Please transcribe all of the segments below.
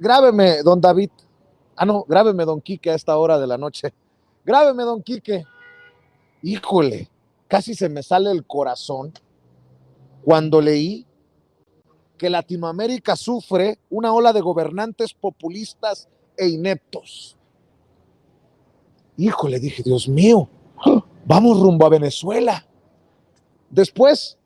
Grábeme, don David. No, grábeme, don Quique, a esta hora de la noche. Grábeme, don Quique. Híjole, casi se me sale el corazón cuando leí que Latinoamérica sufre una ola de gobernantes populistas e ineptos. Híjole, dije, Dios mío, vamos rumbo a Venezuela. Después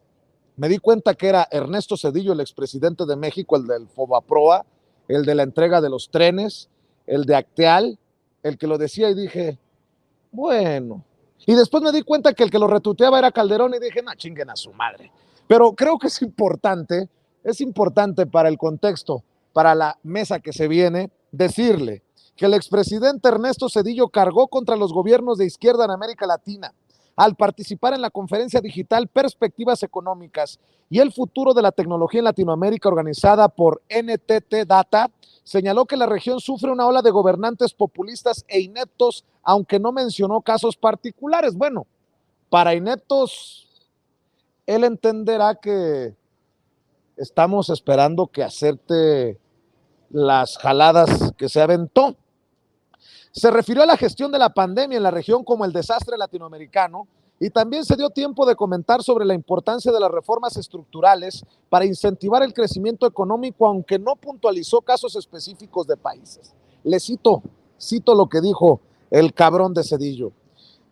me di cuenta que era Ernesto Zedillo, el expresidente de México, el del Fobaproa, el de la entrega de los trenes, el de Acteal, el que lo decía, y dije, bueno. Y después me di cuenta que el que lo retuiteaba era Calderón y dije, no, chinguen a su madre. Pero creo que es importante para el contexto, para la mesa que se viene, decirle que el expresidente Ernesto Zedillo cargó contra los gobiernos de izquierda en América Latina al participar en la conferencia digital Perspectivas Económicas y el futuro de la tecnología en Latinoamérica organizada por NTT Data. Señaló que la región sufre una ola de gobernantes populistas e ineptos, aunque no mencionó casos particulares. Bueno, para ineptos, él entenderá que estamos esperando que acerte las jaladas que se aventó. Se refirió a la gestión de la pandemia en la región como el desastre latinoamericano y también se dio tiempo de comentar sobre la importancia de las reformas estructurales para incentivar el crecimiento económico, aunque no puntualizó casos específicos de países. Le cito lo que dijo el cabrón de Zedillo.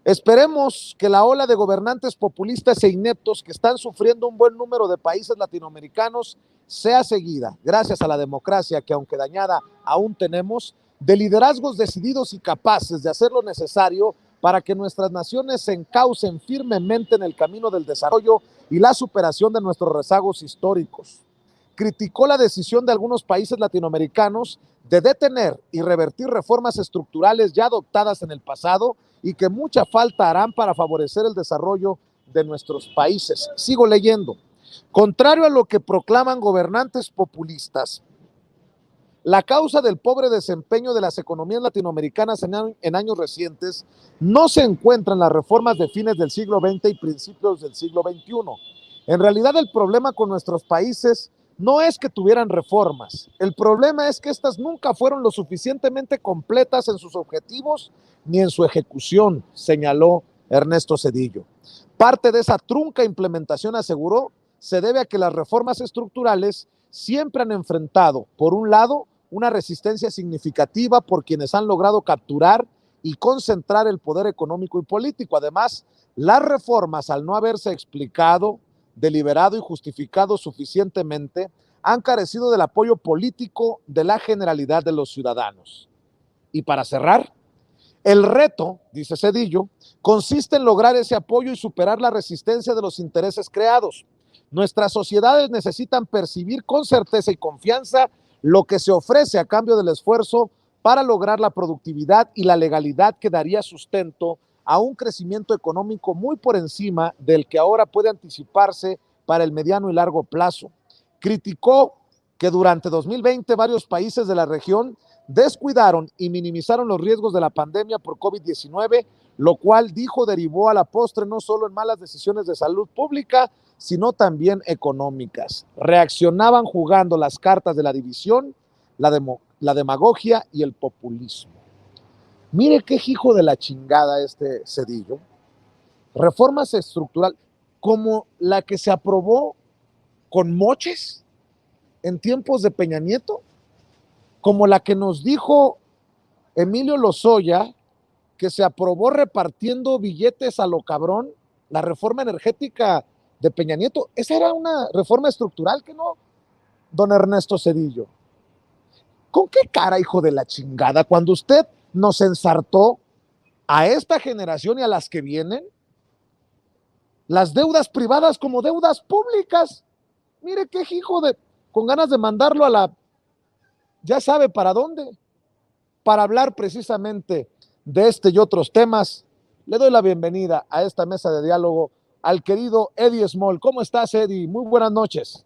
Esperemos que la ola de gobernantes populistas e ineptos que están sufriendo un buen número de países latinoamericanos sea seguida, gracias a la democracia que, aunque dañada, aún tenemos, de liderazgos decididos y capaces de hacer lo necesario para que nuestras naciones se encaucen firmemente en el camino del desarrollo y la superación de nuestros rezagos históricos. Criticó la decisión de algunos países latinoamericanos de detener y revertir reformas estructurales ya adoptadas en el pasado y que mucha falta harán para favorecer el desarrollo de nuestros países. Sigo leyendo. Contrario a lo que proclaman gobernantes populistas, la causa del pobre desempeño de las economías latinoamericanas en años recientes no se encuentra en las reformas de fines del siglo XX y principios del siglo XXI. En realidad, el problema con nuestros países no es que tuvieran reformas. El problema es que estas nunca fueron lo suficientemente completas en sus objetivos ni en su ejecución, señaló Ernesto Zedillo. Parte de esa trunca implementación, aseguró, se debe a que las reformas estructurales siempre han enfrentado, por un lado, una resistencia significativa por quienes han logrado capturar y concentrar el poder económico y político. Además, las reformas, al no haberse explicado, deliberado y justificado suficientemente, han carecido del apoyo político de la generalidad de los ciudadanos. Y para cerrar, el reto, dice Zedillo, consiste en lograr ese apoyo y superar la resistencia de los intereses creados. Nuestras sociedades necesitan percibir con certeza y confianza lo que se ofrece a cambio del esfuerzo para lograr la productividad y la legalidad que daría sustento a un crecimiento económico muy por encima del que ahora puede anticiparse para el mediano y largo plazo. Criticó que durante 2020 varios países de la región descuidaron y minimizaron los riesgos de la pandemia por COVID-19, lo cual, dijo, derivó a la postre no solo en malas decisiones de salud pública, sino también económicas. Reaccionaban jugando las cartas de la división, la demagogia y el populismo. Mire qué hijo de la chingada este Zedillo. Reformas estructurales como la que se aprobó con moches en tiempos de Peña Nieto, como la que nos dijo Emilio Lozoya, que se aprobó repartiendo billetes a lo cabrón, la reforma energética de Peña Nieto. Esa era una reforma estructural, que no, don Ernesto Zedillo. ¿Con qué cara, hijo de la chingada, cuando usted nos ensartó a esta generación y a las que vienen las deudas privadas como deudas públicas? Mire qué hijo de, con ganas de mandarlo a la, ya sabe para dónde. Para hablar precisamente de este y otros temas, le doy la bienvenida a esta mesa de diálogo al querido Eddie Small. ¿Cómo estás, Eddie? Muy buenas noches.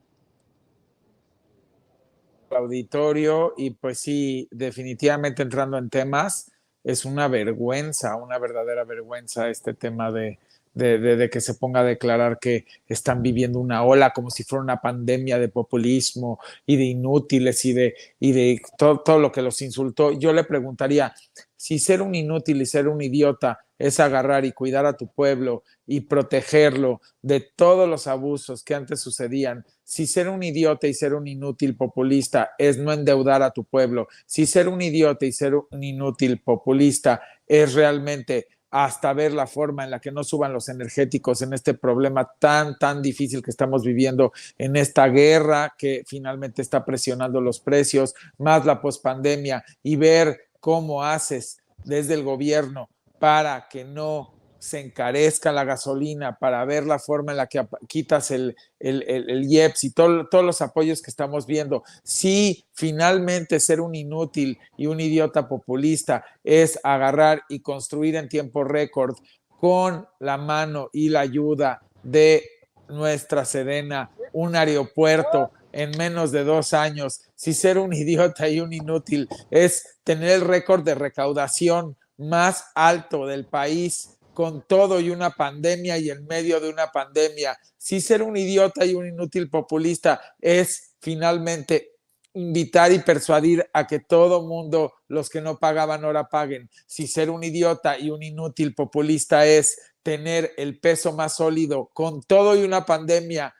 Auditorio, y pues sí, definitivamente entrando en temas, es una vergüenza, una verdadera vergüenza este tema de de que se ponga a declarar que están viviendo una ola como si fuera una pandemia de populismo y de inútiles y de todo lo que los insultó. Yo le preguntaría, si ser un inútil y ser un idiota es agarrar y cuidar a tu pueblo y protegerlo de todos los abusos que antes sucedían, si ser un idiota y ser un inútil populista es no endeudar a tu pueblo, si ser un idiota y ser un inútil populista es realmente hasta ver la forma en la que no suban los energéticos en este problema tan difícil que estamos viviendo, en esta guerra que finalmente está presionando los precios, más la pospandemia, y ver cómo haces desde el gobierno para que no se encarezca la gasolina, para ver la forma en la que quitas el IEPS y todos los apoyos que estamos viendo. Si finalmente ser un inútil y un idiota populista es agarrar y construir en tiempo récord con la mano y la ayuda de nuestra Sedena un aeropuerto en menos de 2 años, si ser un idiota y un inútil es tener el récord de recaudación más alto del país con todo y una pandemia y en medio de una pandemia, si ser un idiota y un inútil populista es finalmente invitar y persuadir a que todo mundo, los que no pagaban ahora paguen, si ser un idiota y un inútil populista es tener el peso más sólido con todo y una pandemia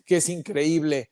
que es increíble,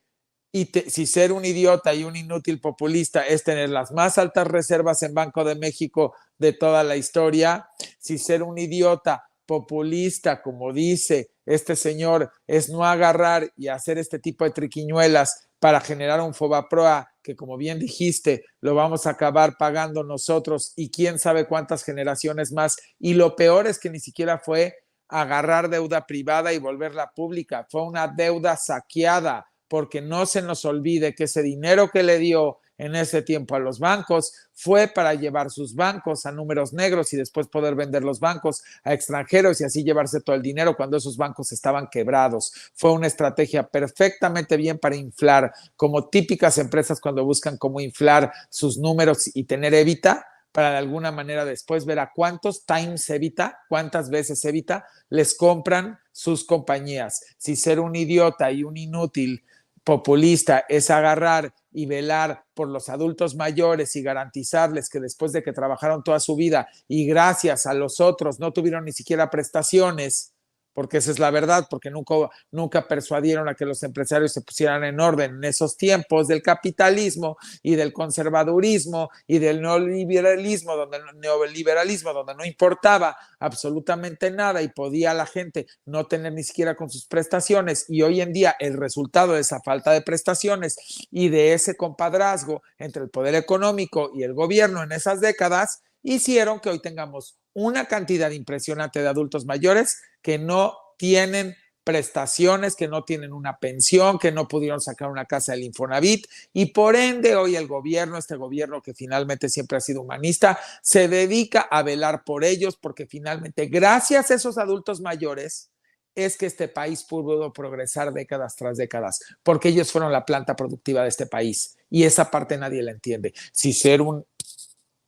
y si ser un idiota y un inútil populista es tener las más altas reservas en Banco de México de toda la historia, si ser un idiota populista, como dice este señor, es no agarrar y hacer este tipo de triquiñuelas para generar un Fobaproa que, como bien dijiste, lo vamos a acabar pagando nosotros y quién sabe cuántas generaciones más. Y lo peor es que ni siquiera fue agarrar deuda privada y volverla pública, fue una deuda saqueada, porque no se nos olvide que ese dinero que le dio en ese tiempo a los bancos fue para llevar sus bancos a números negros y después poder vender los bancos a extranjeros y así llevarse todo el dinero cuando esos bancos estaban quebrados. Fue una estrategia perfectamente bien para inflar, como típicas empresas cuando buscan cómo inflar sus números y tener evita, para de alguna manera después ver a cuántos times evita, cuántas veces evita, les compran sus compañías. Si ser un idiota y un inútil populista es agarrar y velar por los adultos mayores y garantizarles que después de que trabajaron toda su vida y gracias a los otros no tuvieron ni siquiera prestaciones, porque esa es la verdad, porque nunca persuadieron a que los empresarios se pusieran en orden en esos tiempos del capitalismo y del conservadurismo y del neoliberalismo, donde no importaba absolutamente nada y podía la gente no tener ni siquiera con sus prestaciones. Y hoy en día el resultado de esa falta de prestaciones y de ese compadrazgo entre el poder económico y el gobierno en esas décadas hicieron que hoy tengamos una cantidad impresionante de adultos mayores que no tienen prestaciones, que no tienen una pensión, que no pudieron sacar una casa del Infonavit y por ende hoy el gobierno, este gobierno que finalmente siempre ha sido humanista, se dedica a velar por ellos porque finalmente gracias a esos adultos mayores es que este país pudo progresar décadas tras décadas, porque ellos fueron la planta productiva de este país y esa parte nadie la entiende. Si ser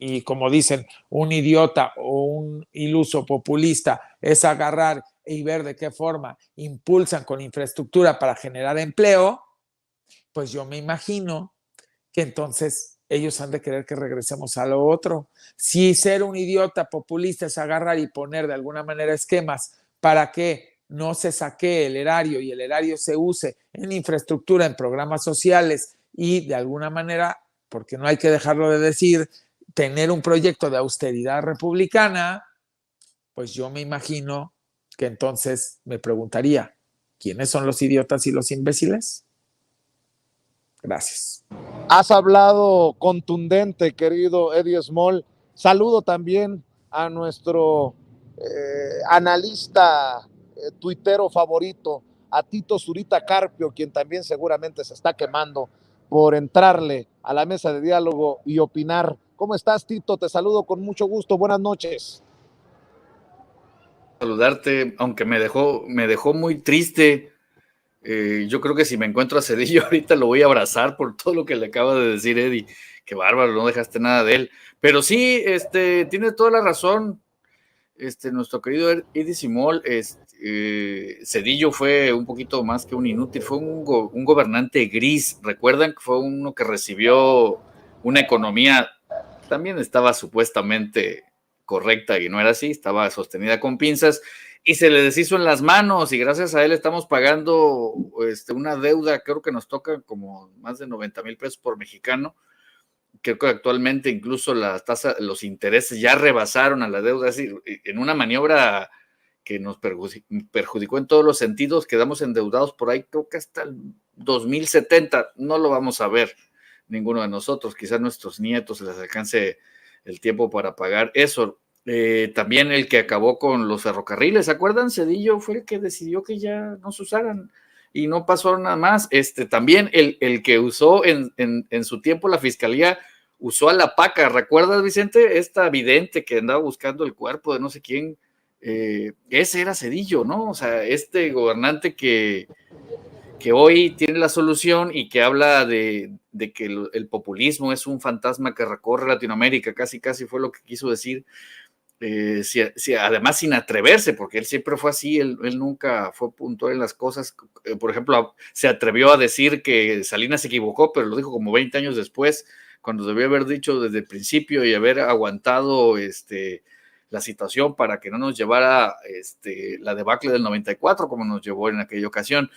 y como dicen, un idiota o un iluso populista es agarrar y ver de qué forma impulsan con infraestructura para generar empleo, pues yo me imagino que entonces ellos han de querer que regresemos a lo otro. Si ser un idiota populista es agarrar y poner de alguna manera esquemas para que no se saquee el erario y el erario se use en infraestructura, en programas sociales y de alguna manera, porque no hay que dejarlo de decir, tener un proyecto de austeridad republicana, pues yo me imagino que entonces me preguntaría, ¿quiénes son los idiotas y los imbéciles? Gracias. Has hablado contundente, querido Eddie Small. Saludo también a nuestro analista tuitero favorito, a Tito Zurita Carpio, quien también seguramente se está quemando por entrarle a la mesa de diálogo y opinar. ¿Cómo estás, Tito? Te saludo con mucho gusto. Buenas noches. Saludarte, aunque me dejó muy triste. Yo creo que si me encuentro a Cedillo ahorita lo voy a abrazar por todo lo que le acaba de decir Eddie. Qué bárbaro, no dejaste nada de él. Pero sí, tiene toda la razón. nuestro querido Eddie Simol, Zedillo fue un poquito más que un inútil, fue un gobernante gris. Recuerdan que fue uno que recibió una economía, también estaba supuestamente correcta y no era así, estaba sostenida con pinzas y se le deshizo en las manos, y gracias a él estamos pagando una deuda, creo que nos toca como más de 90,000 pesos por mexicano. Creo que actualmente incluso la tasa, los intereses ya rebasaron a la deuda, es decir, en una maniobra que nos perjudicó en todos los sentidos. Quedamos endeudados por ahí, creo que hasta el 2070, no lo vamos a ver ninguno de nosotros, quizás nuestros nietos les alcance el tiempo para pagar eso. También el que acabó con los ferrocarriles, ¿se acuerdan? Zedillo fue el que decidió que ya no se usaran y no pasó nada más. También el que usó en su tiempo la fiscalía, usó a la Paca, ¿recuerdas, Vicente? Esta vidente que andaba buscando el cuerpo de no sé quién, ese era Zedillo, ¿no? O sea, este gobernante que hoy tiene la solución y que habla de que el populismo es un fantasma que recorre Latinoamérica, casi fue lo que quiso decir. Además sin atreverse, porque él siempre fue así, él nunca fue puntual en las cosas. Por ejemplo, se atrevió a decir que Salinas se equivocó, pero lo dijo como 20 años después, cuando debió haber dicho desde el principio y haber aguantado la situación para que no nos llevara la debacle del 94 como nos llevó en aquella ocasión.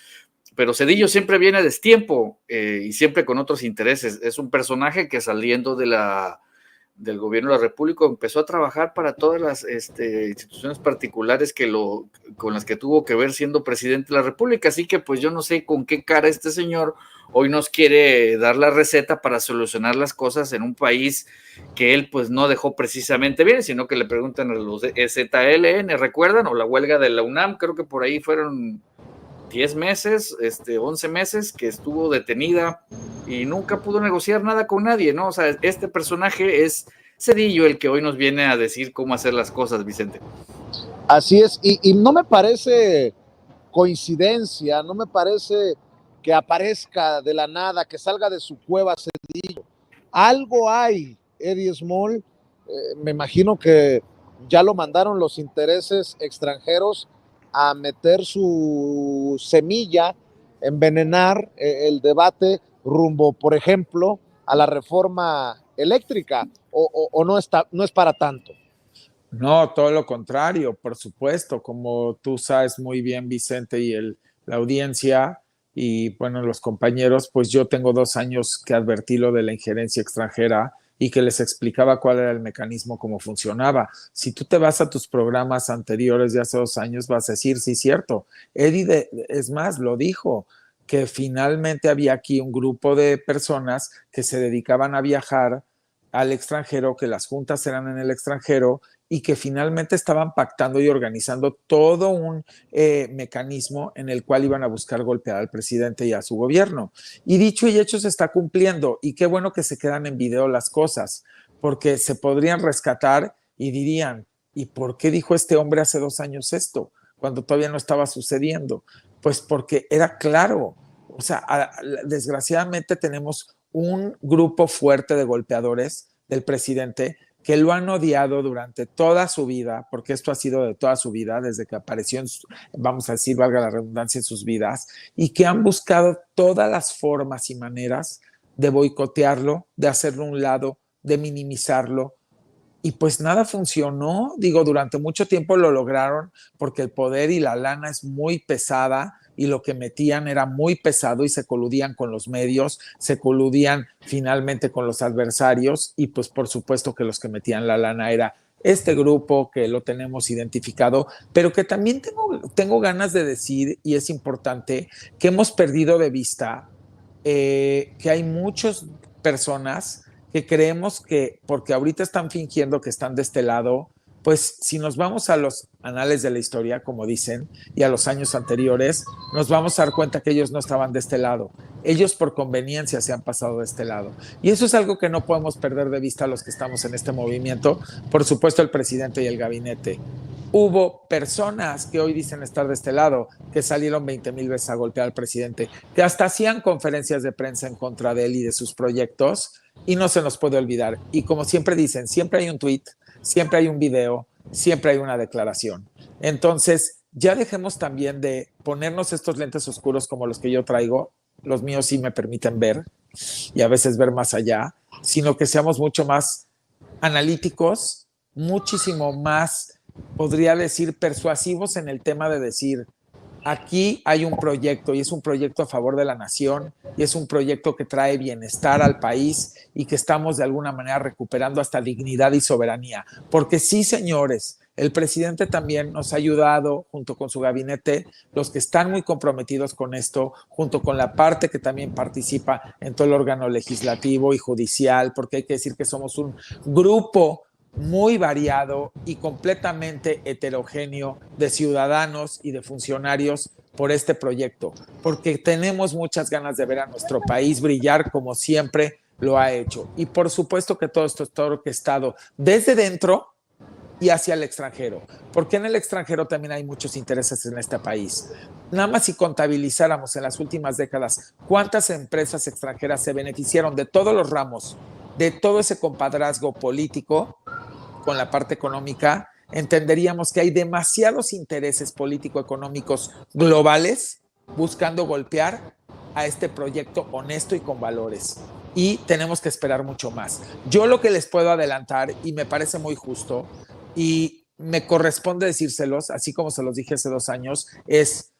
Pero Zedillo siempre viene a destiempo y siempre con otros intereses. Es un personaje que, saliendo del gobierno de la República, empezó a trabajar para todas las instituciones particulares con las que tuvo que ver siendo presidente de la República. Así que pues yo no sé con qué cara este señor hoy nos quiere dar la receta para solucionar las cosas en un país que él pues no dejó precisamente bien, sino que le preguntan a los ZLN, ¿recuerdan? O la huelga de la UNAM, creo que por ahí fueron 10 meses, 11 meses que estuvo detenida y nunca pudo negociar nada con nadie, ¿no? O sea, este personaje es Zedillo el que hoy nos viene a decir cómo hacer las cosas, Vicente. Así es, y no me parece coincidencia, no me parece que aparezca de la nada, que salga de su cueva Zedillo. Algo hay, Eddie Small, me imagino que ya lo mandaron los intereses extranjeros a meter su semilla, envenenar el debate rumbo, por ejemplo, a la reforma eléctrica, o no es para tanto. No, todo lo contrario, por supuesto, como tú sabes muy bien, Vicente, y la audiencia y bueno, los compañeros, pues yo tengo 2 años que advertí lo de la injerencia extranjera y que les explicaba cuál era el mecanismo, cómo funcionaba. Si tú te vas a tus programas anteriores de hace 2 años, vas a decir, sí, cierto. Eddie, es más, lo dijo, que finalmente había aquí un grupo de personas que se dedicaban a viajar al extranjero, que las juntas eran en el extranjero y que finalmente estaban pactando y organizando todo un mecanismo en el cual iban a buscar golpear al presidente y a su gobierno. Y dicho y hecho se está cumpliendo, y qué bueno que se quedan en video las cosas, porque se podrían rescatar y dirían, ¿y por qué dijo este hombre hace 2 años esto, cuando todavía no estaba sucediendo? Pues porque era claro. O sea, desgraciadamente tenemos un grupo fuerte de golpeadores del presidente que lo han odiado durante toda su vida, porque esto ha sido de toda su vida, desde que apareció, vamos a decir, valga la redundancia, en sus vidas, y que han buscado todas las formas y maneras de boicotearlo, de hacerlo a un lado, de minimizarlo, y pues nada funcionó. Digo, durante mucho tiempo lo lograron porque el poder y la lana es muy pesada y lo que metían era muy pesado y se coludían con los medios, se coludían finalmente con los adversarios y pues por supuesto que los que metían la lana era este grupo que lo tenemos identificado, pero que también tengo ganas de decir, y es importante, que hemos perdido de vista que hay muchas personas que creemos que porque ahorita están fingiendo que están de este lado, pues si nos vamos a los anales de la historia, como dicen, y a los años anteriores, nos vamos a dar cuenta que ellos no estaban de este lado. Ellos por conveniencia se han pasado de este lado. Y eso es algo que no podemos perder de vista los que estamos en este movimiento. Por supuesto, el presidente y el gabinete. Hubo personas que hoy dicen estar de este lado, que salieron 20,000 veces a golpear al presidente, que hasta hacían conferencias de prensa en contra de él y de sus proyectos, y no se nos puede olvidar. Y como siempre dicen, siempre hay un tweet, siempre hay un video, siempre hay una declaración. Entonces, ya dejemos también de ponernos estos lentes oscuros como los que yo traigo, los míos sí me permiten ver y a veces ver más allá, sino que seamos mucho más analíticos, muchísimo más, podría decir, persuasivos en el tema de decir, aquí hay un proyecto y es un proyecto a favor de la nación y es un proyecto que trae bienestar al país y que estamos de alguna manera recuperando hasta dignidad y soberanía. Porque sí, señores, el presidente también nos ha ayudado junto con su gabinete, los que están muy comprometidos con esto, junto con la parte que también participa en todo el órgano legislativo y judicial, porque hay que decir que somos un grupo muy variado y completamente heterogéneo de ciudadanos y de funcionarios por este proyecto, porque tenemos muchas ganas de ver a nuestro país brillar como siempre lo ha hecho. Y por supuesto que todo esto está orquestado desde dentro y hacia el extranjero, porque en el extranjero también hay muchos intereses en este país. Nada más si contabilizáramos en las últimas décadas cuántas empresas extranjeras se beneficiaron de todos los ramos, de todo ese compadrazgo político con la parte económica, entenderíamos que hay demasiados intereses político-económicos globales buscando golpear a este proyecto honesto y con valores. Y tenemos que esperar mucho más. Yo lo que les puedo adelantar, y me parece muy justo, y me corresponde decírselos, así como se los dije hace 2 años, es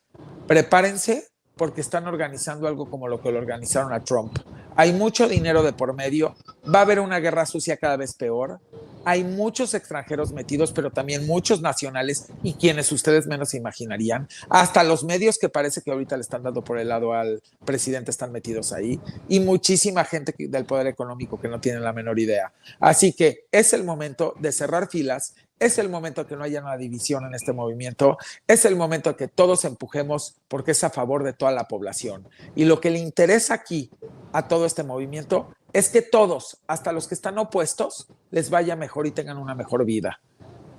prepárense porque están organizando algo como lo que lo organizaron a Trump. Hay mucho dinero de por medio, va a haber una guerra sucia cada vez peor, hay muchos extranjeros metidos, pero también muchos nacionales y quienes ustedes menos imaginarían. Hasta los medios que parece que ahorita le están dando por el lado al presidente están metidos ahí y muchísima gente del poder económico que no tiene la menor idea. Así que es el momento de cerrar filas, es el momento que no haya una división en este movimiento, es el momento que todos empujemos porque es a favor de toda la población. Y lo que le interesa aquí a todo este movimiento es que todos, hasta los que están opuestos, les vaya mejor y tengan una mejor vida.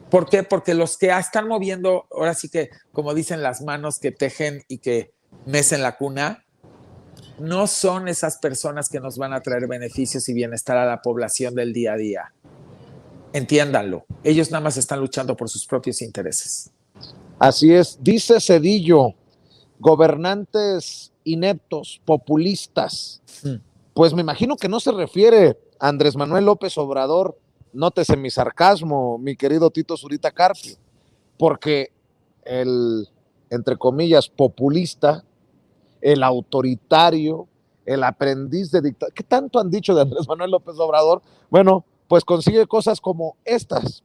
¿Por qué? Porque los que están moviendo, ahora sí que, como dicen, las manos que tejen y que mecen la cuna, no son esas personas que nos van a traer beneficios y bienestar a la población del día a día. Entiéndanlo. Ellos nada más están luchando por sus propios intereses. Así es. Dice Zedillo, gobernantes ineptos, populistas. Pues me imagino que no se refiere a Andrés Manuel López Obrador, nótese mi sarcasmo, mi querido Tito Zurita Carpio, porque el, entre comillas, populista, el autoritario, el aprendiz de dictador, ¿qué tanto han dicho de Andrés Manuel López Obrador? Bueno, pues consigue cosas como estas.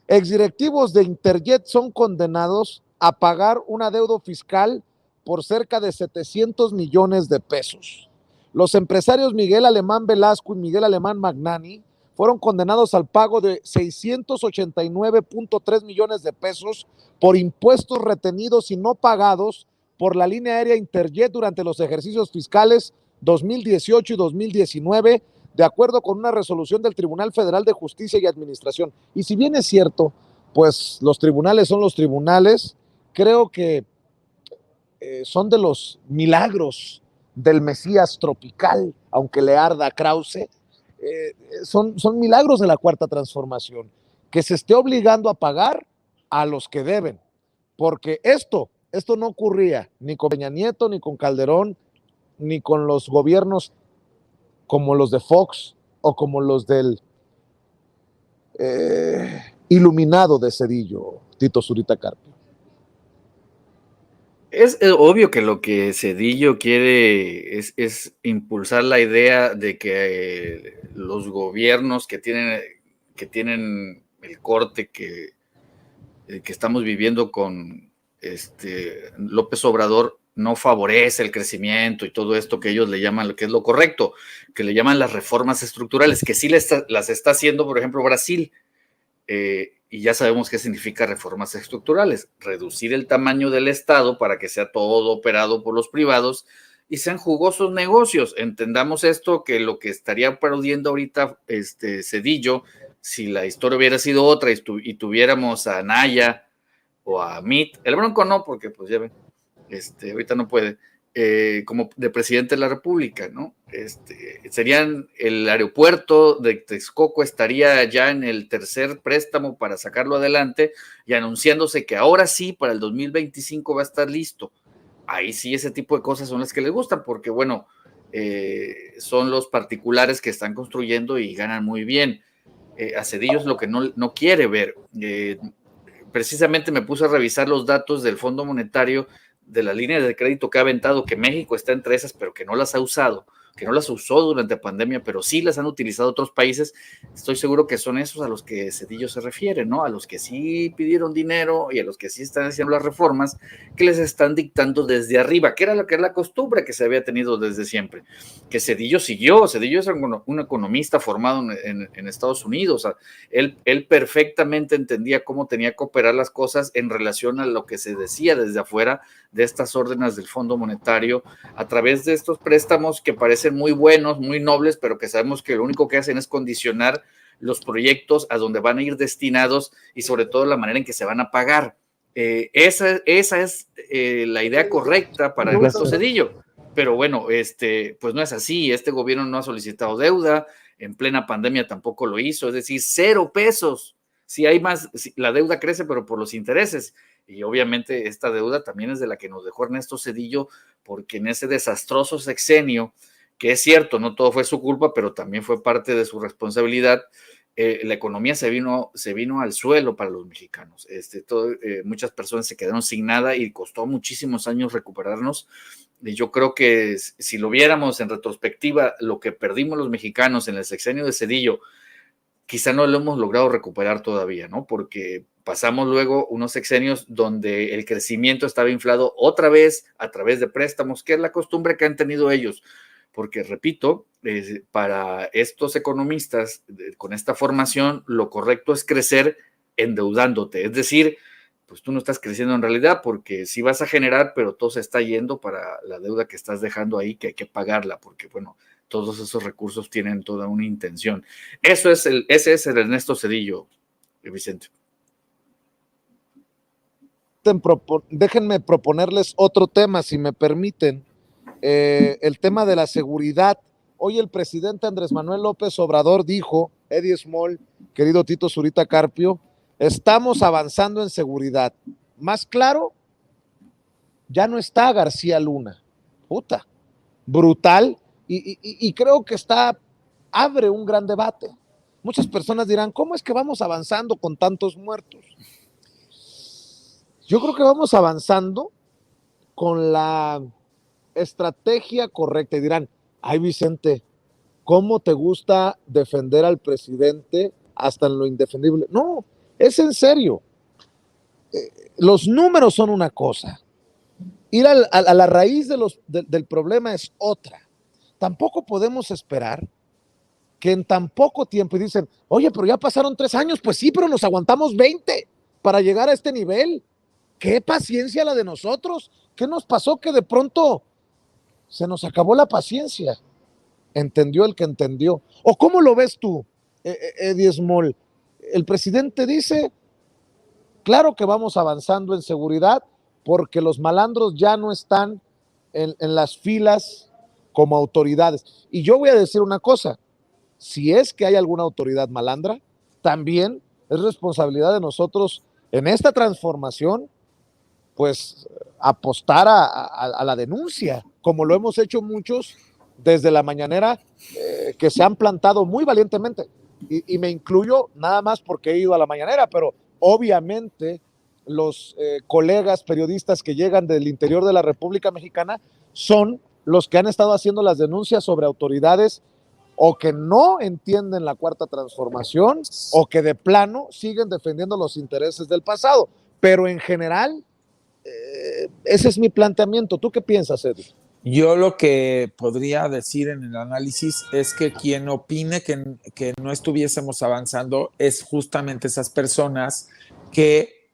Exdirectivos de Interjet son condenados a pagar un adeudo fiscal por cerca de 700 millones de pesos. Los empresarios Miguel Alemán Velasco y Miguel Alemán Magnani fueron condenados al pago de 689.3 millones de pesos por impuestos retenidos y no pagados por la línea aérea Interjet durante los ejercicios fiscales 2018 y 2019, de acuerdo con una resolución del Tribunal Federal de Justicia y Administración. Y si bien es cierto, pues los tribunales son los tribunales, creo que son de los milagros del Mesías tropical, aunque le arda a Krause, son milagros de la Cuarta Transformación, que se esté obligando a pagar a los que deben, porque esto no ocurría ni con Peña Nieto, ni con Calderón, ni con los gobiernos como los de Fox o como los del iluminado de Zedillo, Tito Zurita Carpio. Es obvio que lo que Zedillo quiere es impulsar la idea de que los gobiernos que tienen el corte que estamos viviendo con López Obrador no favorece el crecimiento y todo esto que ellos le llaman, lo que es lo correcto, que le llaman las reformas estructurales, que sí las está haciendo, por ejemplo, Brasil. Y ya sabemos qué significa reformas estructurales: reducir el tamaño del Estado para que sea todo operado por los privados y sean jugosos negocios. Entendamos esto, que lo que estaría perdiendo ahorita Zedillo, si la historia hubiera sido otra y tuviéramos a Anaya o a Mitt, el Bronco no, porque pues ya ven, ahorita no puede, como de presidente de la República, ¿no? Serían el aeropuerto de Texcoco estaría ya en el tercer préstamo para sacarlo adelante y anunciándose que ahora sí, para el 2025 va a estar listo. Ahí sí, ese tipo de cosas son las que les gustan, porque bueno, son los particulares que están construyendo y ganan muy bien. A Zedillo es lo que no quiere ver. Precisamente me puse a revisar los datos del Fondo Monetario de las líneas de crédito que ha aventado, que México está entre esas, pero que no las ha usado, que no las usó durante la pandemia, pero sí las han utilizado otros países. Estoy seguro que son esos a los que Zedillo se refiere, ¿no? A los que sí pidieron dinero y a los que sí están haciendo las reformas que les están dictando desde arriba, que era lo que es la costumbre que se había tenido desde siempre. Que Zedillo siguió, Zedillo es un economista formado en Estados Unidos, o sea, él perfectamente entendía cómo tenía que operar las cosas en relación a lo que se decía desde afuera de estas órdenes del Fondo Monetario, a través de estos préstamos que parecen muy buenos, muy nobles, pero que sabemos que lo único que hacen es condicionar los proyectos a donde van a ir destinados y sobre todo la manera en que se van a pagar. Esa es la idea correcta para Ernesto Zedillo. Pero bueno, pues no es así. Este gobierno no ha solicitado deuda, en plena pandemia tampoco lo hizo, es decir, 0 pesos. Si hay más, la deuda crece, pero por los intereses. Y obviamente esta deuda también es de la que nos dejó Ernesto Zedillo, porque en ese desastroso sexenio, que es cierto, no todo fue su culpa, pero también fue parte de su responsabilidad, la economía se vino al suelo para los mexicanos. Muchas personas se quedaron sin nada y costó muchísimos años recuperarnos. Y yo creo que si lo viéramos en retrospectiva, lo que perdimos los mexicanos en el sexenio de Zedillo, quizá no lo hemos logrado recuperar todavía, ¿no? Porque pasamos luego unos sexenios donde el crecimiento estaba inflado otra vez a través de préstamos, que es la costumbre que han tenido ellos. Porque, repito, para estos economistas con esta formación, lo correcto es crecer endeudándote. Es decir, pues tú no estás creciendo en realidad porque sí vas a generar, pero todo se está yendo para la deuda que estás dejando ahí, que hay que pagarla, porque, bueno, todos esos recursos tienen toda una intención. Ese es el Ernesto Zedillo, Vicente. Déjenme proponerles otro tema, si me permiten. El tema de la seguridad. Hoy el presidente Andrés Manuel López Obrador dijo, Eddie Small, querido Tito Zurita Carpio, estamos avanzando en seguridad. Más claro, ya no está García Luna. Puta, brutal. Y creo que abre un gran debate. Muchas personas dirán, ¿cómo es que vamos avanzando con tantos muertos? Yo creo que vamos avanzando con la estrategia correcta. Y dirán, ay Vicente, ¿cómo te gusta defender al presidente hasta en lo indefendible? No, es en serio. Los números son una cosa. Ir a la raíz del problema es otra. Tampoco podemos esperar que en tan poco tiempo, y dicen, oye, pero ya pasaron 3 años, pues sí, pero nos aguantamos 20 para llegar a este nivel. ¿Qué paciencia la de nosotros? ¿Qué nos pasó que de pronto se nos acabó la paciencia? Entendió el que entendió. ¿O cómo lo ves tú, Eddie Small? El presidente dice, claro que vamos avanzando en seguridad porque los malandros ya no están en las filas como autoridades. Y yo voy a decir una cosa, si es que hay alguna autoridad malandra, también es responsabilidad de nosotros en esta transformación, pues apostar a la denuncia, como lo hemos hecho muchos desde la mañanera, que se han plantado muy valientemente, y me incluyo nada más porque he ido a la mañanera, pero obviamente los colegas periodistas que llegan del interior de la República Mexicana son los que han estado haciendo las denuncias sobre autoridades o que no entienden la cuarta transformación o que de plano siguen defendiendo los intereses del pasado, pero en general ese es mi planteamiento. ¿Tú qué piensas, Eddie? Yo lo que podría decir en el análisis es que quien opine que no estuviésemos avanzando es justamente esas personas que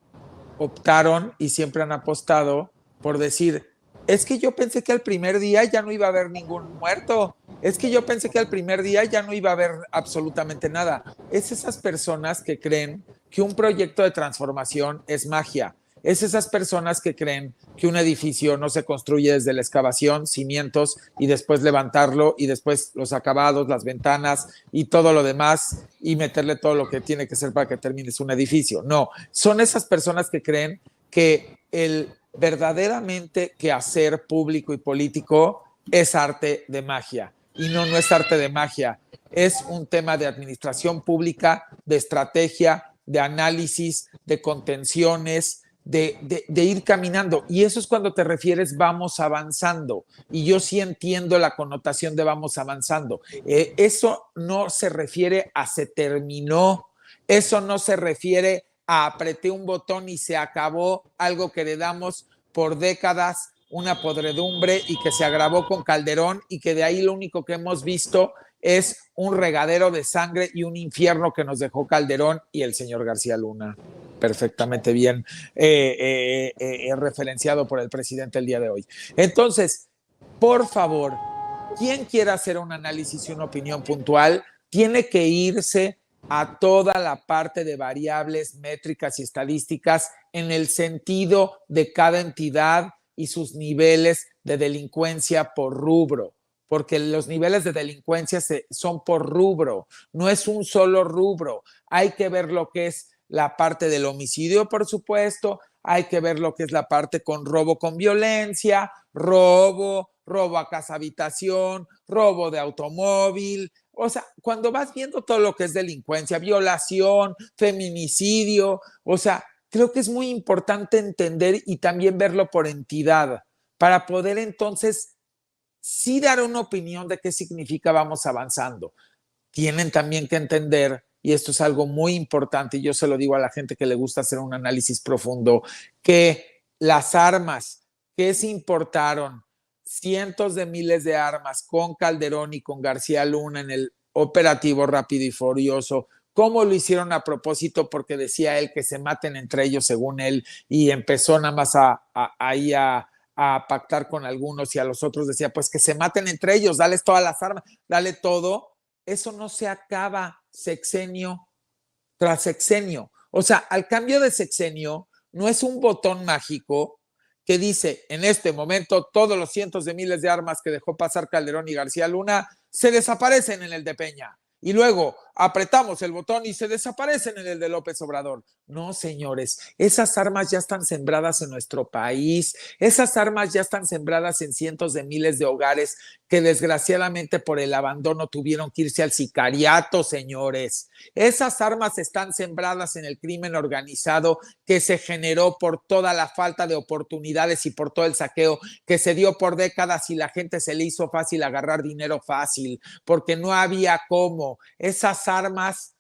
optaron y siempre han apostado por decir, es que yo pensé que al primer día ya no iba a haber ningún muerto, es que yo pensé que al primer día ya no iba a haber absolutamente nada. Es esas personas que creen que un proyecto de transformación es magia, Es esas personas que creen que un edificio no se construye desde la excavación, cimientos, y después levantarlo, y después los acabados, las ventanas y todo lo demás, y meterle todo lo que tiene que ser para que termines un edificio. No, son esas personas que creen que el verdaderamente quehacer público y político es arte de magia. Y no, no es arte de magia. Es un tema de administración pública, de estrategia, de análisis, de contenciones, de ir caminando. Y eso es cuando te refieres vamos avanzando. Y yo sí entiendo la connotación de vamos avanzando. Eso no se refiere a se terminó. Eso no se refiere a apreté un botón y se acabó algo que heredamos por décadas, una podredumbre y que se agravó con Calderón y que de ahí lo único que hemos visto es un regadero de sangre y un infierno que nos dejó Calderón y el señor García Luna. Perfectamente bien referenciado por el presidente el día de hoy. Entonces, por favor, quien quiera hacer un análisis y una opinión puntual, tiene que irse a toda la parte de variables, métricas y estadísticas en el sentido de cada entidad y sus niveles de delincuencia por rubro, porque los niveles de delincuencia son por rubro, no es un solo rubro. Hay que ver lo que es la parte del homicidio, por supuesto, hay que ver lo que es la parte con robo con violencia, robo a casa habitación, robo de automóvil. O sea, cuando vas viendo todo lo que es delincuencia, violación, feminicidio, o sea, creo que es muy importante entender y también verlo por entidad para poder entonces sí dar una opinión de qué significa vamos avanzando. Tienen también que entender, y esto es algo muy importante, y yo se lo digo a la gente que le gusta hacer un análisis profundo, que las armas que se importaron, cientos de miles de armas con Calderón y con García Luna en el operativo Rápido y Furioso, cómo lo hicieron a propósito, porque decía él que se maten entre ellos según él, y empezó nada más a pactar con algunos y a los otros decía, pues que se maten entre ellos, dales todas las armas, dale todo. Eso no se acaba sexenio tras sexenio. O sea, al cambio de sexenio no es un botón mágico que dice en este momento todos los cientos de miles de armas que dejó pasar Calderón y García Luna se desaparecen en el de Peña. Y luego apretamos el botón y se desaparecen en el de López Obrador. No, señores, esas armas ya están sembradas en nuestro país, esas armas ya están sembradas en cientos de miles de hogares que desgraciadamente por el abandono tuvieron que irse al sicariato, señores. Esas armas están sembradas en el crimen organizado que se generó por toda la falta de oportunidades y por todo el saqueo que se dio por décadas y la gente se le hizo fácil agarrar dinero fácil, porque no había cómo. Esas armas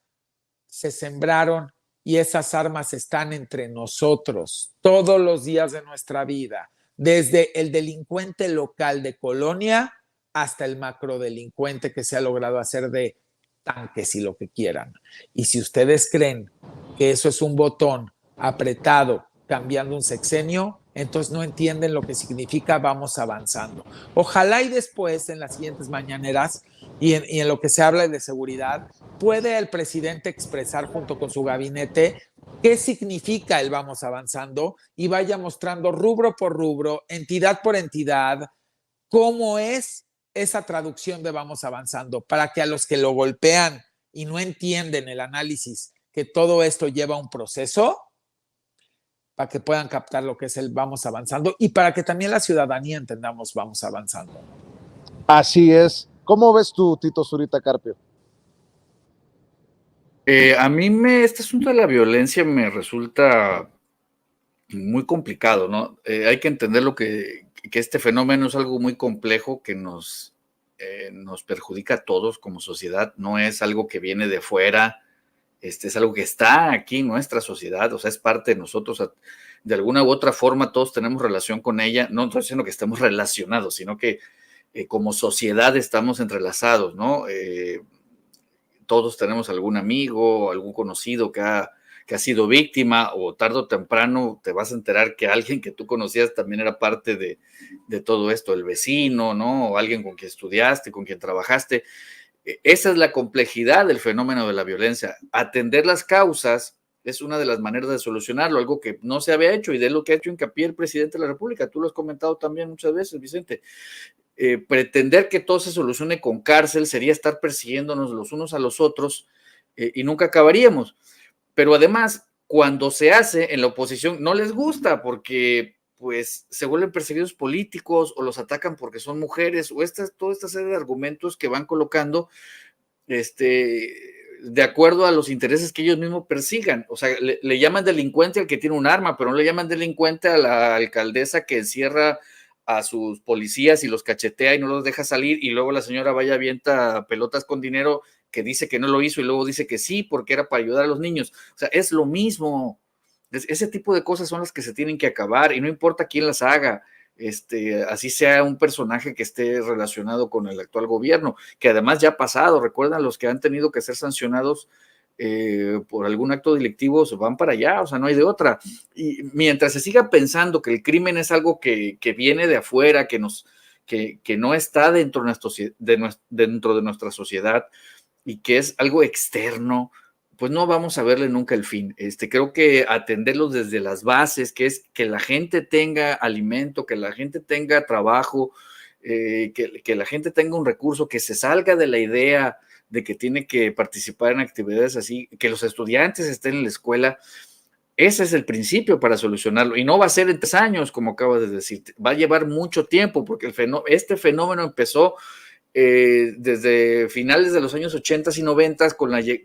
se sembraron y esas armas están entre nosotros todos los días de nuestra vida, desde el delincuente local de colonia hasta el macrodelincuente que se ha logrado hacer de tanques y lo que quieran. Y si ustedes creen que eso es un botón apretado cambiando un sexenio, entonces no entienden lo que significa vamos avanzando. Ojalá y después en las siguientes mañaneras y en lo que se habla de seguridad, puede el presidente expresar junto con su gabinete qué significa el vamos avanzando y vaya mostrando rubro por rubro, entidad por entidad, cómo es esa traducción de vamos avanzando, para que a los que lo golpean y no entienden el análisis, que todo esto lleva un proceso, para que puedan captar lo que es el vamos avanzando y para que también la ciudadanía entendamos vamos avanzando. Así es. ¿Cómo ves tú, Tito Zurita Carpio? A mí este asunto de la violencia me resulta muy complicado, ¿no? Hay que entender que este fenómeno es algo muy complejo que nos perjudica a todos como sociedad, no es algo que viene de fuera, es algo que está aquí en nuestra sociedad, o sea, es parte de nosotros, de alguna u otra forma todos tenemos relación con ella, no estoy diciendo que estemos relacionados, sino que como sociedad estamos entrelazados, ¿no? Todos tenemos algún amigo, algún conocido que ha sido víctima, o tarde o temprano te vas a enterar que alguien que tú conocías también era parte de todo esto, el vecino, ¿no? O alguien con quien estudiaste, con quien trabajaste. Esa es la complejidad del fenómeno de la violencia, atender las causas Es una de las maneras de solucionarlo, algo que no se había hecho y de lo que ha hecho hincapié el presidente de la República. Tú lo has comentado también muchas veces, Vicente. Pretender que todo se solucione con cárcel sería estar persiguiéndonos los unos a los otros y nunca acabaríamos. Pero además, cuando se hace en la oposición, no les gusta porque pues se vuelven perseguidos políticos o los atacan porque son mujeres o toda esta serie de argumentos que van colocando de acuerdo a los intereses que ellos mismos persigan. O sea, le llaman delincuente al que tiene un arma, pero no le llaman delincuente a la alcaldesa que encierra a sus policías y los cachetea y no los deja salir, y luego la señora vaya avienta pelotas con dinero que dice que no lo hizo y luego dice que sí porque era para ayudar a los niños. O sea, es lo mismo. Ese tipo de cosas son las que se tienen que acabar y no importa quién las haga. Así sea un personaje que esté relacionado con el actual gobierno, que además ya ha pasado. Recuerdan, los que han tenido que ser sancionados por algún acto delictivo se van para allá, o sea, no hay de otra. Y mientras se siga pensando que el crimen es algo que viene de afuera, que no está dentro de nuestra sociedad y que es algo externo, pues no vamos a verle nunca el fin. Creo que atenderlos desde las bases, que es que la gente tenga alimento, que la gente tenga trabajo, que la gente tenga un recurso, que se salga de la idea de que tiene que participar en actividades así, que los estudiantes estén en la escuela. Ese es el principio para solucionarlo, y no va a ser en 3 años, como acabo de decir, va a llevar mucho tiempo, porque este fenómeno empezó desde finales de los años 80 y 90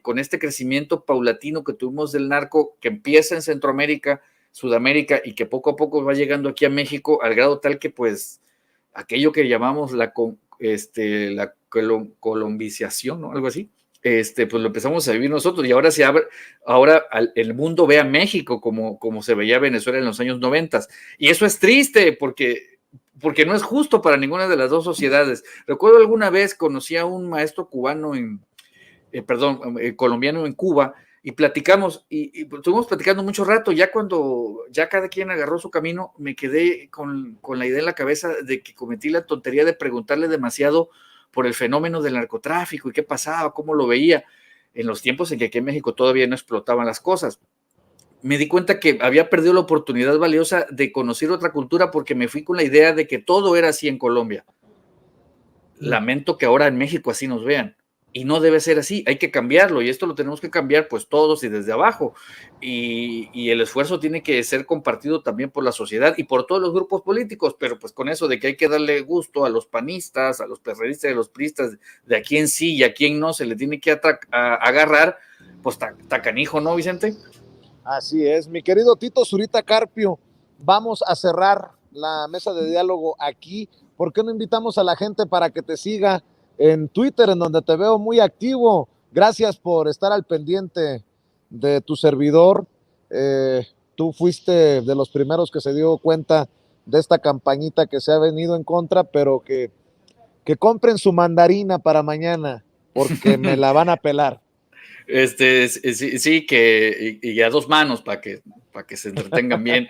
con este crecimiento paulatino que tuvimos del narco, que empieza en Centroamérica, Sudamérica, y que poco a poco va llegando aquí a México, al grado tal que pues aquello que llamamos la colombización, ¿no? Algo así, pues lo empezamos a vivir nosotros, y ahora el mundo ve a México como se veía Venezuela en los años 90, y eso es triste porque no es justo para ninguna de las dos sociedades. Recuerdo alguna vez conocí a un maestro cubano colombiano en Cuba, y platicamos, y estuvimos platicando mucho rato. Ya cuando ya cada quien agarró su camino, me quedé con la idea en la cabeza de que cometí la tontería de preguntarle demasiado por el fenómeno del narcotráfico y qué pasaba, cómo lo veía en los tiempos en que aquí en México todavía no explotaban las cosas. Me di cuenta que había perdido la oportunidad valiosa de conocer otra cultura porque me fui con la idea de que todo era así en Colombia. Lamento que ahora en México así nos vean. Y no debe ser así, hay que cambiarlo, y esto lo tenemos que cambiar pues todos y desde abajo, y el esfuerzo tiene que ser compartido también por la sociedad y por todos los grupos políticos, pero pues con eso de que hay que darle gusto a los panistas, a los perredistas y a los priistas, de a quién sí y a quién no se le tiene que agarrar, pues tacanijo, ¿no, Vicente? Así es, mi querido Tito Zurita Carpio, vamos a cerrar la mesa de diálogo aquí. ¿Por qué no invitamos a la gente para que te siga en Twitter, en donde te veo muy activo? Gracias por estar al pendiente de tu servidor. Tú fuiste de los primeros que se dio cuenta de esta campañita que se ha venido en contra, pero que compren su mandarina para mañana, porque me la van a pelar. Sí, y a 2 manos para que se entretengan bien.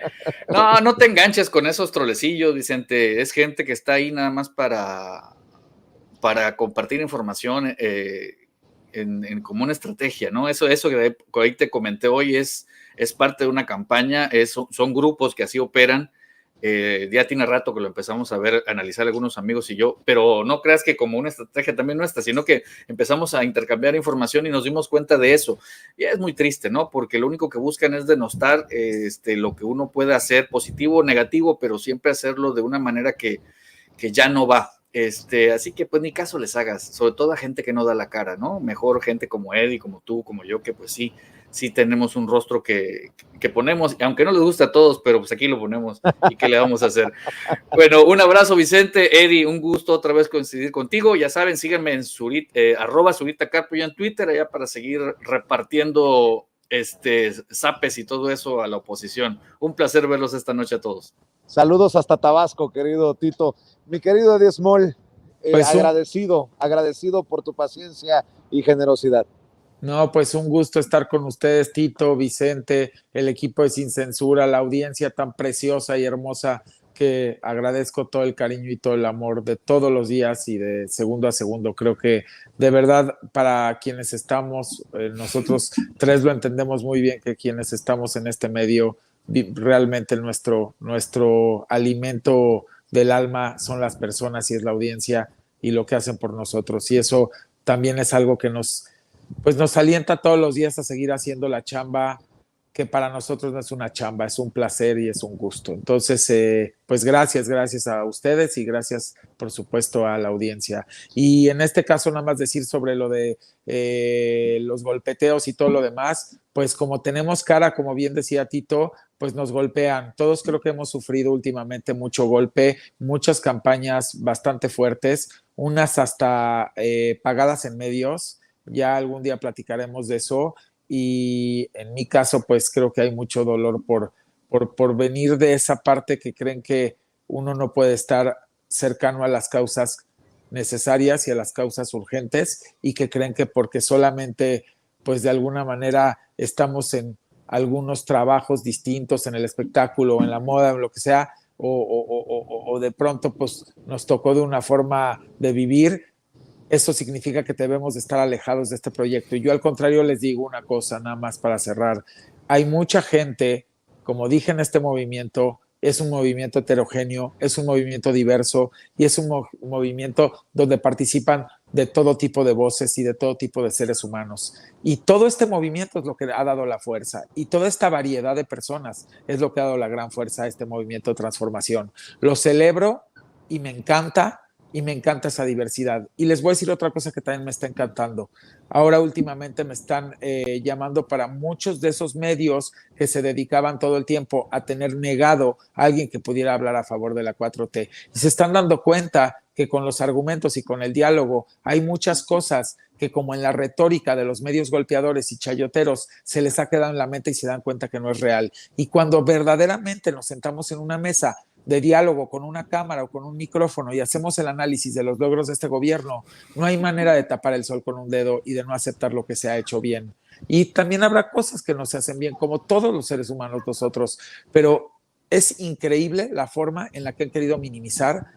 No te enganches con esos trolecillos, Vicente. Es gente que está ahí nada más para compartir información como una estrategia, ¿no? Eso que ahí te comenté hoy es parte de una campaña, son grupos que así operan. Ya tiene rato que lo empezamos a ver, analizar algunos amigos y yo, pero no creas que como una estrategia también nuestra, sino que empezamos a intercambiar información y nos dimos cuenta de eso. Y es muy triste, ¿no? Porque lo único que buscan es denostar lo que uno puede hacer, positivo o negativo, pero siempre hacerlo de una manera que ya no va. Así que pues ni caso les hagas, sobre todo a gente que no da la cara, ¿no? Mejor gente como Eddie, como tú, como yo, que pues sí tenemos un rostro que ponemos, aunque no les gusta a todos, pero pues aquí lo ponemos, y qué le vamos a hacer. Bueno, un abrazo, Vicente. Eddie, un gusto otra vez coincidir contigo. Ya saben, síganme en @ZuritaCarpio en Twitter, allá para seguir repartiendo zapes y todo eso a la oposición. Un placer verlos esta noche a todos. Saludos hasta Tabasco, querido Tito. Mi querido Eddie Small, pues agradecido por tu paciencia y generosidad. No, pues un gusto estar con ustedes, Tito, Vicente, el equipo de Sin Censura, la audiencia tan preciosa y hermosa que agradezco todo el cariño y todo el amor de todos los días y de segundo a segundo. Creo que de verdad para quienes estamos, nosotros tres lo entendemos muy bien, que quienes estamos en este medio, realmente nuestro alimento del alma son las personas y es la audiencia y lo que hacen por nosotros. Y eso también es algo que nos alienta todos los días a seguir haciendo la chamba, que para nosotros no es una chamba, es un placer y es un gusto. Entonces, pues gracias a ustedes y gracias, por supuesto, a la audiencia. Y en este caso, nada más decir sobre lo de los golpeteos y todo lo demás, pues como tenemos cara, como bien decía Tito, pues nos golpean. Todos creo que hemos sufrido últimamente mucho golpe, muchas campañas bastante fuertes, unas hasta pagadas en medios. Ya algún día platicaremos de eso. Y en mi caso, pues creo que hay mucho dolor por venir de esa parte que creen que uno no puede estar cercano a las causas necesarias y a las causas urgentes y que creen que porque solamente, pues de alguna manera estamos en algunos trabajos distintos, en el espectáculo, en la moda, en lo que sea, o de pronto pues nos tocó de una forma de vivir, eso significa que debemos de estar alejados de este proyecto. Y yo al contrario les digo una cosa, nada más para cerrar. Hay mucha gente, como dije en este movimiento, es un movimiento heterogéneo, es un movimiento diverso y es un movimiento donde participan de todo tipo de voces y de todo tipo de seres humanos. Y todo este movimiento es lo que ha dado la fuerza y toda esta variedad de personas es lo que ha dado la gran fuerza a este movimiento de transformación. Lo celebro y me encanta esa diversidad. Y les voy a decir otra cosa que también me está encantando. Ahora últimamente me están llamando para muchos de esos medios que se dedicaban todo el tiempo a tener negado a alguien que pudiera hablar a favor de la 4T. Y se están dando cuenta que con los argumentos y con el diálogo hay muchas cosas que, como en la retórica de los medios golpeadores y chayoteros, se les ha quedado en la mente y se dan cuenta que no es real. Y cuando verdaderamente nos sentamos en una mesa de diálogo con una cámara o con un micrófono y hacemos el análisis de los logros de este gobierno, no hay manera de tapar el sol con un dedo y de no aceptar lo que se ha hecho bien. Y también habrá cosas que no se hacen bien, como todos los seres humanos nosotros, pero es increíble la forma en la que han querido minimizar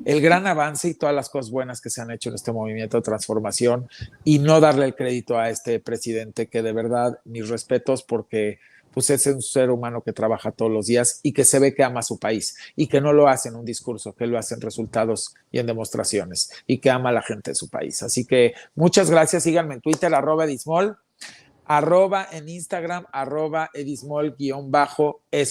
el gran avance y todas las cosas buenas que se han hecho en este movimiento de transformación y no darle el crédito a este presidente, que de verdad mis respetos, porque pues es un ser humano que trabaja todos los días y que se ve que ama a su país y que no lo hace en un discurso, que lo hace en resultados y en demostraciones y que ama a la gente de su país. Así que muchas gracias, síganme en Twitter, @edismol, en Instagram, @edismol_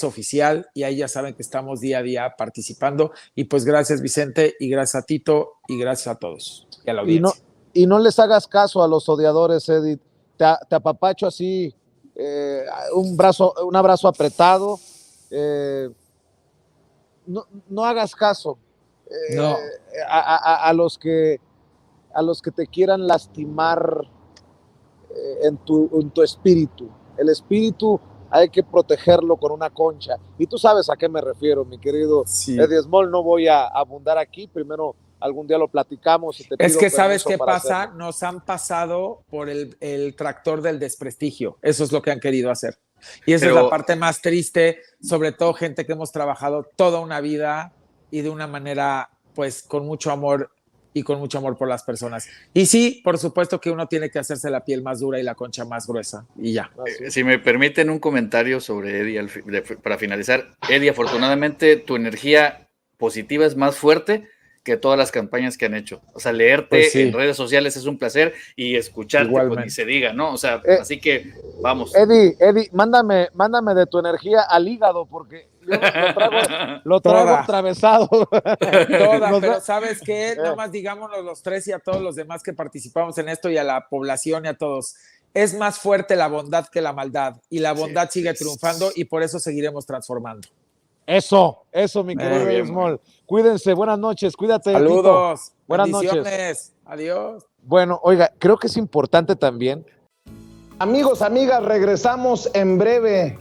oficial, y ahí ya saben que estamos día a día participando. Y pues gracias Vicente y gracias a Tito y gracias a todos y a la audiencia. Y no les hagas caso a los odiadores, Edith. Te apapacho así, un abrazo apretado. No hagas caso No. a los que te quieran lastimar en tu espíritu. El espíritu hay que protegerlo con una concha. Y tú sabes a qué me refiero, mi querido Eddie Small. No voy a abundar aquí. Primero, algún día lo platicamos. Y te pido es que sabes qué pasa, hacerlo. Nos han pasado por el tractor del desprestigio. Eso es lo que han querido hacer. Y esa es la parte más triste, sobre todo gente que hemos trabajado toda una vida y de una manera, pues, con mucho amor y con mucho amor por las personas. Y sí, por supuesto que uno tiene que hacerse la piel más dura y la concha más gruesa, y ya. Si me permiten un comentario sobre Eddie, para finalizar. Eddie, afortunadamente tu energía positiva es más fuerte que todas las campañas que han hecho. O sea, leerte pues en redes sociales es un placer y escucharte, pues ni se diga, ¿no? O sea, así que vamos. Eddie, mándame de tu energía al hígado, porque yo lo traigo atravesado. Pero ¿sabes qué? Nada más digámonos los tres y a todos los demás que participamos en esto y a la población y a todos. Es más fuerte la bondad que la maldad, y la bondad sigue triunfando, y por eso seguiremos transformando. Eso, mi querido Eddie Small. Cuídense, buenas noches, cuídate. Saludos, Tito. Buenas noches. Adiós. Bueno, oiga, creo que es importante también. Amigos, amigas, regresamos en breve,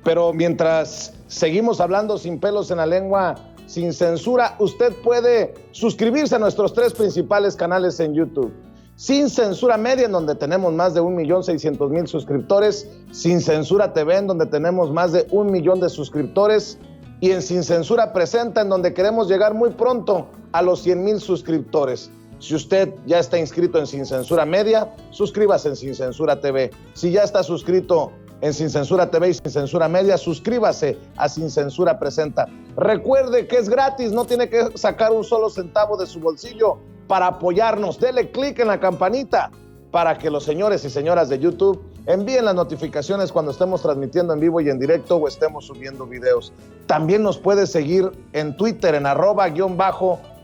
pero mientras seguimos hablando sin pelos en la lengua, sin censura, usted puede suscribirse a nuestros 3 principales canales en YouTube. Sin Censura Media, en donde tenemos más de 1,600,000 suscriptores. Sin Censura TV, en donde tenemos más de 1 millón de suscriptores. y en Sin Censura Presenta, en donde queremos llegar muy pronto a los 100,000 suscriptores. Si usted ya está inscrito en Sin Censura Media, suscríbase en Sin Censura TV. Si ya está suscrito en Sin Censura TV y Sin Censura Media, suscríbase a Sin Censura Presenta. Recuerde que es gratis, no tiene que sacar un solo centavo de su bolsillo para apoyarnos. Dele clic en la campanita para que los señores y señoras de YouTube envíen las notificaciones cuando estemos transmitiendo en vivo y en directo o estemos subiendo videos. También nos puede seguir en Twitter en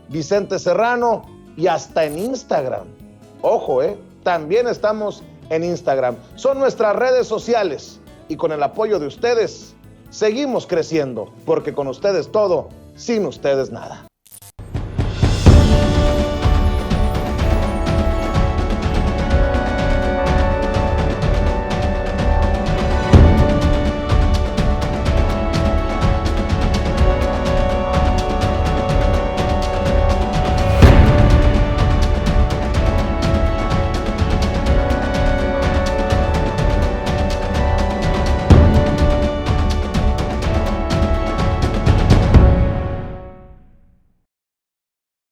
@Vicente Serrano y hasta en Instagram. Ojo, también estamos en Instagram. Son nuestras redes sociales y con el apoyo de ustedes seguimos creciendo, porque con ustedes todo, sin ustedes nada.